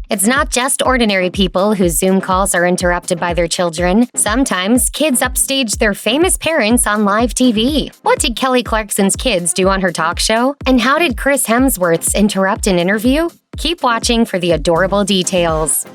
It's not just ordinary people whose Zoom calls are interrupted by their children. Sometimes kids upstage their famous parents on live TV. What did Kelly Clarkson's kids do on her talk show? And how did Chris Hemsworth's interrupt an interview? Keep watching for the adorable details.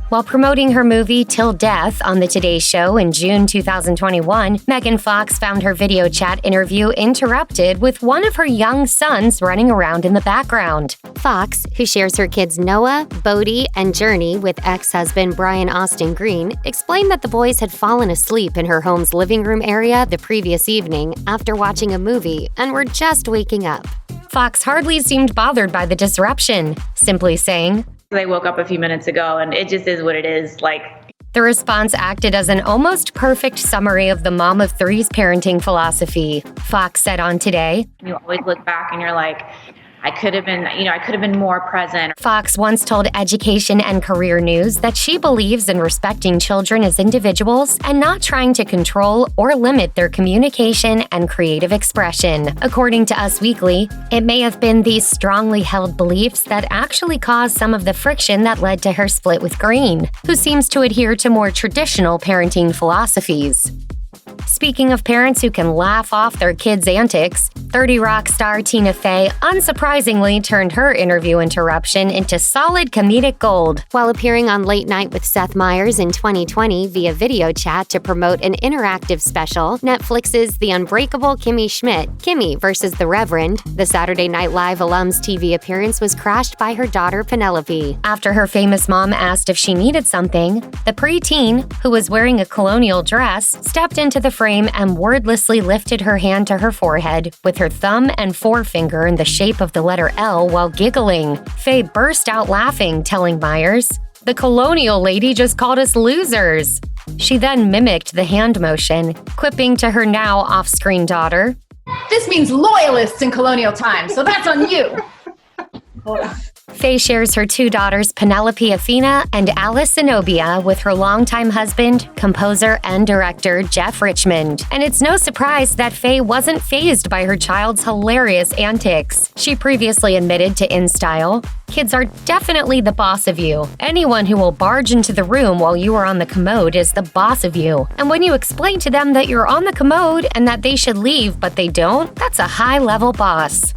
While promoting her movie Till Death on The Today Show in June 2021, Megan Fox found her video chat interview interrupted with one of her young sons running around in the background. Fox, who shares her kids Noah, Bodie, and Journey with ex-husband Brian Austin Green, explained that the boys had fallen asleep in her home's living room area the previous evening after watching a movie and were just waking up. Fox hardly seemed bothered by the disruption, simply saying, "They woke up a few minutes ago and it just is what it is." The response acted as an almost perfect summary of the mom of three's parenting philosophy. Fox said on Today, You always look back and you're like, I could have been more present. Fox once told Education and Career News that she believes in respecting children as individuals and not trying to control or limit their communication and creative expression. According to Us Weekly, it may have been these strongly held beliefs that actually caused some of the friction that led to her split with Green, who seems to adhere to more traditional parenting philosophies. Speaking of parents who can laugh off their kids' antics, 30 Rock star Tina Fey unsurprisingly turned her interview interruption into solid comedic gold. While appearing on Late Night with Seth Meyers in 2020 via video chat to promote an interactive special, Netflix's The Unbreakable Kimmy Schmidt, Kimmy vs. the Reverend, the Saturday Night Live alum's TV appearance was crashed by her daughter Penelope. After her famous mom asked if she needed something, the preteen, who was wearing a colonial dress, stepped into the frame and wordlessly lifted her hand to her forehead with her thumb and forefinger in the shape of the letter L while giggling. Faye burst out laughing, telling Myers, "The colonial lady just called us losers." She then mimicked the hand motion, quipping to her now off-screen daughter, "This means loyalists in colonial times, so that's on you." Hold on. Faye shares her two daughters, Penelope Athena and Alice Zenobia, with her longtime husband, composer and director Jeff Richmond. And it's no surprise that Faye wasn't fazed by her child's hilarious antics. She previously admitted to InStyle, "Kids are definitely the boss of you. Anyone who will barge into the room while you are on the commode is the boss of you. And when you explain to them that you're on the commode and that they should leave but they don't, that's a high-level boss."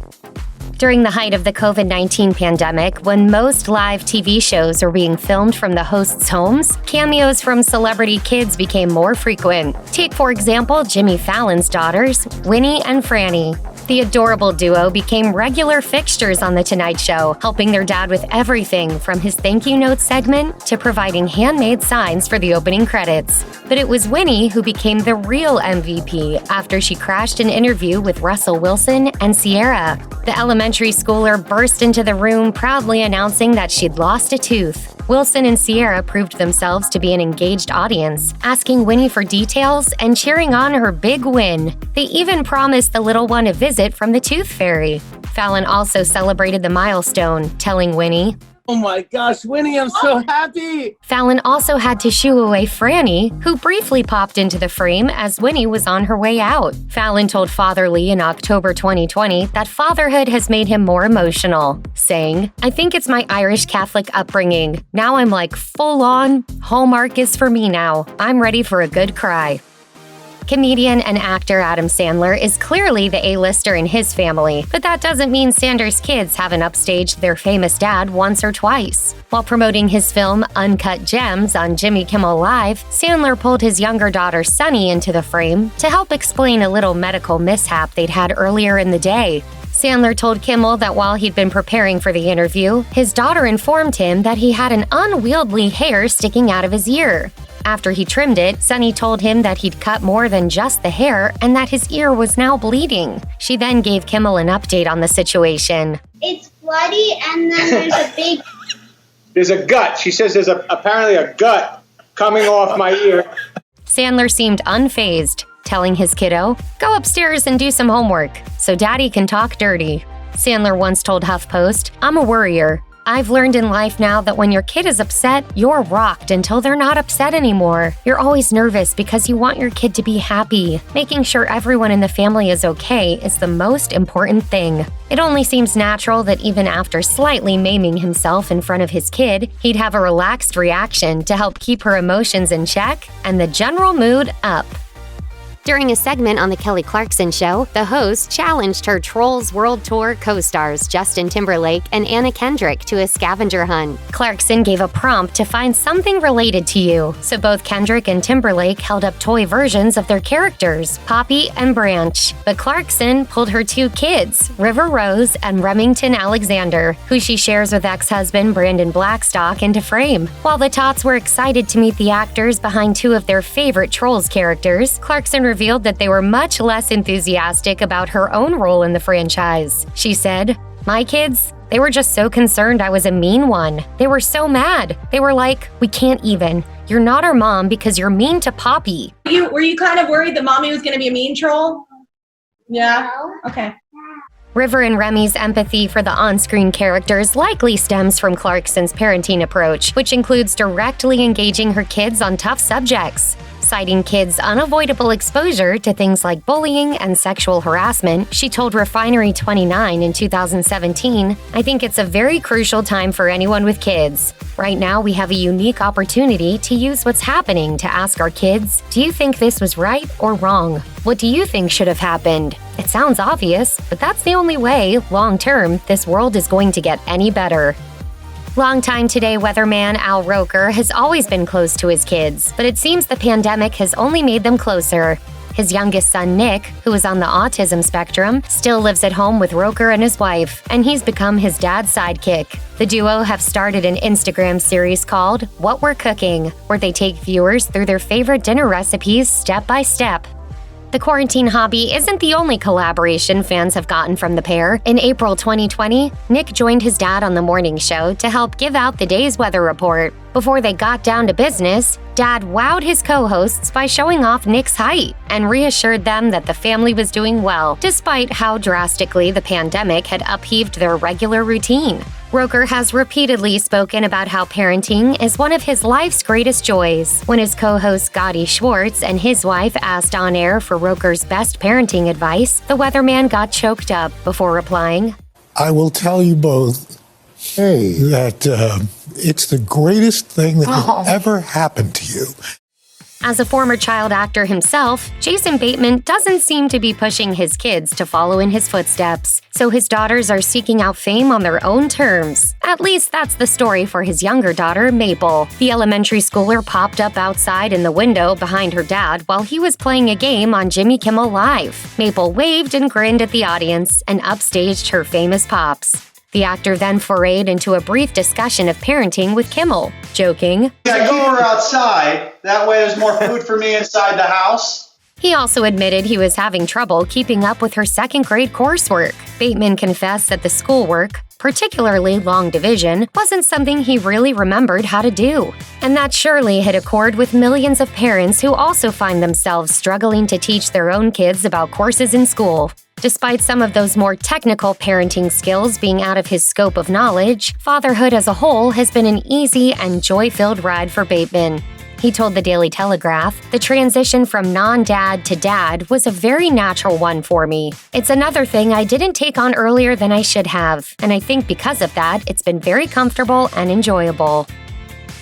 During the height of the COVID-19 pandemic, when most live TV shows were being filmed from the hosts' homes, cameos from celebrity kids became more frequent. Take, for example, Jimmy Fallon's daughters, Winnie and Franny. The adorable duo became regular fixtures on The Tonight Show, helping their dad with everything from his thank you note segment to providing handmade signs for the opening credits. But it was Winnie who became the real MVP after she crashed an interview with Russell Wilson and Sierra. The elementary schooler burst into the room proudly announcing that she'd lost a tooth. Wilson and Sierra proved themselves to be an engaged audience, asking Winnie for details and cheering on her big win. They even promised the little one a visit from the Tooth Fairy. Fallon also celebrated the milestone, telling Winnie, "Oh my gosh, Winnie, I'm so happy!" Fallon also had to shoo away Franny, who briefly popped into the frame as Winnie was on her way out. Fallon told Fatherly in October 2020 that fatherhood has made him more emotional, saying, "I think it's my Irish Catholic upbringing. Now I'm like full on, Hallmark is for me now. I'm ready for a good cry." Comedian and actor Adam Sandler is clearly the A-lister in his family, but that doesn't mean Sandler's kids haven't upstaged their famous dad once or twice. While promoting his film Uncut Gems on Jimmy Kimmel Live, Sandler pulled his younger daughter Sunny into the frame to help explain a little medical mishap they'd had earlier in the day. Sandler told Kimmel that while he'd been preparing for the interview, his daughter informed him that he had an unwieldy hair sticking out of his ear. After he trimmed it, Sunny told him that he'd cut more than just the hair and that his ear was now bleeding. She then gave Kimmel an update on the situation. "It's bloody and then there's a big..." There's a gut. She says there's apparently a gut coming off my ear. Sandler seemed unfazed, telling his kiddo, "Go upstairs and do some homework so Daddy can talk dirty." Sandler once told HuffPost, "I'm a worrier. I've learned in life now that when your kid is upset, you're rocked until they're not upset anymore. You're always nervous because you want your kid to be happy. Making sure everyone in the family is okay is the most important thing. It only seems natural that even after slightly maiming himself in front of his kid, he'd have a relaxed reaction to help keep her emotions in check and the general mood up. During a segment on The Kelly Clarkson Show, the host challenged her Trolls World Tour co-stars Justin Timberlake and Anna Kendrick to a scavenger hunt. Clarkson gave a prompt to find something related to you, so both Kendrick and Timberlake held up toy versions of their characters, Poppy and Branch. But Clarkson pulled her two kids, River Rose and Remington Alexander, who she shares with ex-husband Brandon Blackstock, into frame. While the tots were excited to meet the actors behind two of their favorite Trolls characters, Clarkson revealed that they were much less enthusiastic about her own role in the franchise. She said, "My kids, they were just so concerned I was a mean one. They were so mad. They were like, 'We can't even. You're not our mom because you're mean to Poppy.'" Were you kind of worried that mommy was going to be a mean troll? Yeah? Okay. River and Remy's empathy for the on-screen characters likely stems from Clarkson's parenting approach, which includes directly engaging her kids on tough subjects. Citing kids' unavoidable exposure to things like bullying and sexual harassment, she told Refinery29 in 2017, "I think it's a very crucial time for anyone with kids. Right now, we have a unique opportunity to use what's happening to ask our kids, do you think this was right or wrong? What do you think should have happened? It sounds obvious, but that's the only way, long-term, this world is going to get any better." Longtime Today weatherman Al Roker has always been close to his kids, but it seems the pandemic has only made them closer. His youngest son, Nick, who is on the autism spectrum, still lives at home with Roker and his wife, and he's become his dad's sidekick. The duo have started an Instagram series called What We're Cooking, where they take viewers through their favorite dinner recipes step by step. The quarantine hobby isn't the only collaboration fans have gotten from the pair. In April 2020, Nick joined his dad on the morning show to help give out the day's weather report. Before they got down to business, Dad wowed his co-hosts by showing off Nick's height and reassured them that the family was doing well, despite how drastically the pandemic had upheaved their regular routine. Roker has repeatedly spoken about how parenting is one of his life's greatest joys. When his co-host Gotti Schwartz and his wife asked on air for Roker's best parenting advice, the weatherman got choked up before replying, "I will tell you both that it's the greatest thing that could ever happen to you." As a former child actor himself, Jason Bateman doesn't seem to be pushing his kids to follow in his footsteps, so his daughters are seeking out fame on their own terms. At least that's the story for his younger daughter, Maple. The elementary schooler popped up outside in the window behind her dad while he was playing a game on Jimmy Kimmel Live. Maple waved and grinned at the audience and upstaged her famous pops. The actor then forayed into a brief discussion of parenting with Kimmel, joking, "I keep her outside. That way there's more food for me inside the house." He also admitted he was having trouble keeping up with her second-grade coursework. Bateman confessed that the schoolwork, particularly long division, wasn't something he really remembered how to do. And that surely hit a chord with millions of parents who also find themselves struggling to teach their own kids about courses in school. Despite some of those more technical parenting skills being out of his scope of knowledge, fatherhood as a whole has been an easy and joy-filled ride for Bateman. He told the Daily Telegraph, "The transition from non-dad to dad was a very natural one for me. It's another thing I didn't take on earlier than I should have, and I think because of that, it's been very comfortable and enjoyable."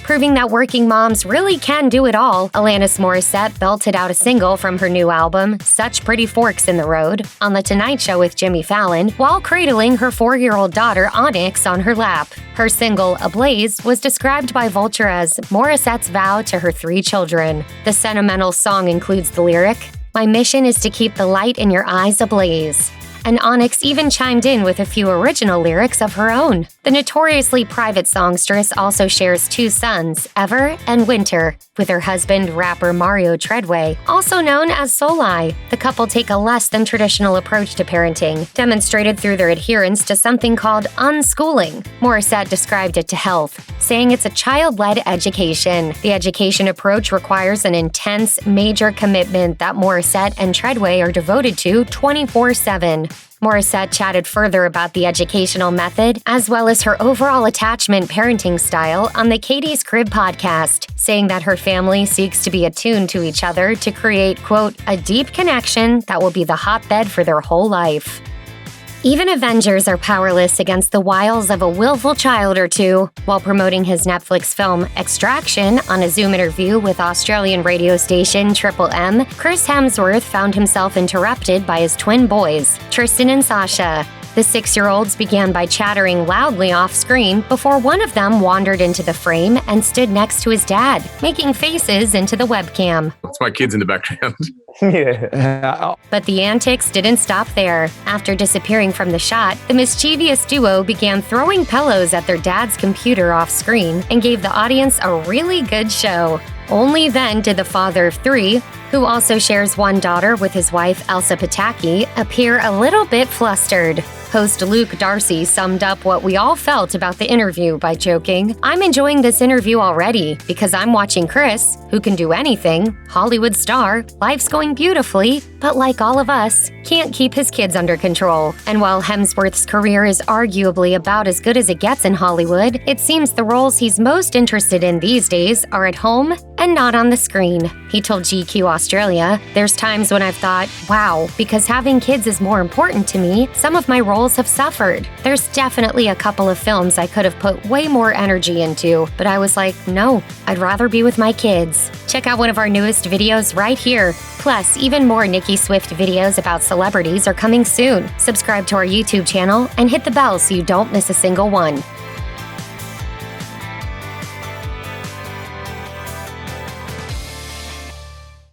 Proving that working moms really can do it all, Alanis Morissette belted out a single from her new album, Such Pretty Forks in the Road, on The Tonight Show with Jimmy Fallon, while cradling her 4-year-old daughter Onyx on her lap. Her single, Ablaze, was described by Vulture as Morissette's vow to her 3 children. The sentimental song includes the lyric, "My mission is to keep the light in your eyes ablaze." And Onyx even chimed in with a few original lyrics of her own. The notoriously private songstress also shares 2 sons, Ever and Winter, with her husband, rapper Mario Treadway, also known as Solai. The couple take a less than traditional approach to parenting, demonstrated through their adherence to something called unschooling. Morissette described it to Health, saying it's a child-led education. The education approach requires an intense, major commitment that Morissette and Treadway are devoted to 24/7. Morissette chatted further about the educational method, as well as her overall attachment parenting style on the Katie's Crib podcast, saying that her family seeks to be attuned to each other to create, quote, a deep connection that will be the hotbed for their whole life. Even Avengers are powerless against the wiles of a willful child or two. While promoting his Netflix film Extraction on a Zoom interview with Australian radio station Triple M, Chris Hemsworth found himself interrupted by his twin boys, Tristan and Sasha. The 6-year-olds began by chattering loudly off-screen before one of them wandered into the frame and stood next to his dad, making faces into the webcam. It's my kids in the background. Yeah. But the antics didn't stop there. After disappearing from the shot, the mischievous duo began throwing pillows at their dad's computer off-screen and gave the audience a really good show. Only then did the father of 3, who also shares one daughter with his wife Elsa Pataki, appear a little bit flustered. Host Luke Darcy summed up what we all felt about the interview by joking, "I'm enjoying this interview already because I'm watching Chris, who can do anything, Hollywood star, life's going beautifully, but like all of us, can't keep his kids under control." And while Hemsworth's career is arguably about as good as it gets in Hollywood, it seems the roles he's most interested in these days are at home and not on the screen. He told GQ Australia, "There's times when I've thought, wow, because having kids is more important to me, some of my roles have suffered. There's definitely a couple of films I could have put way more energy into, but I was like, no, I'd rather be with my kids." Check out one of our newest videos right here. Plus, even more Nicki Swift videos about celebrities are coming soon. Subscribe to our YouTube channel and hit the bell so you don't miss a single one.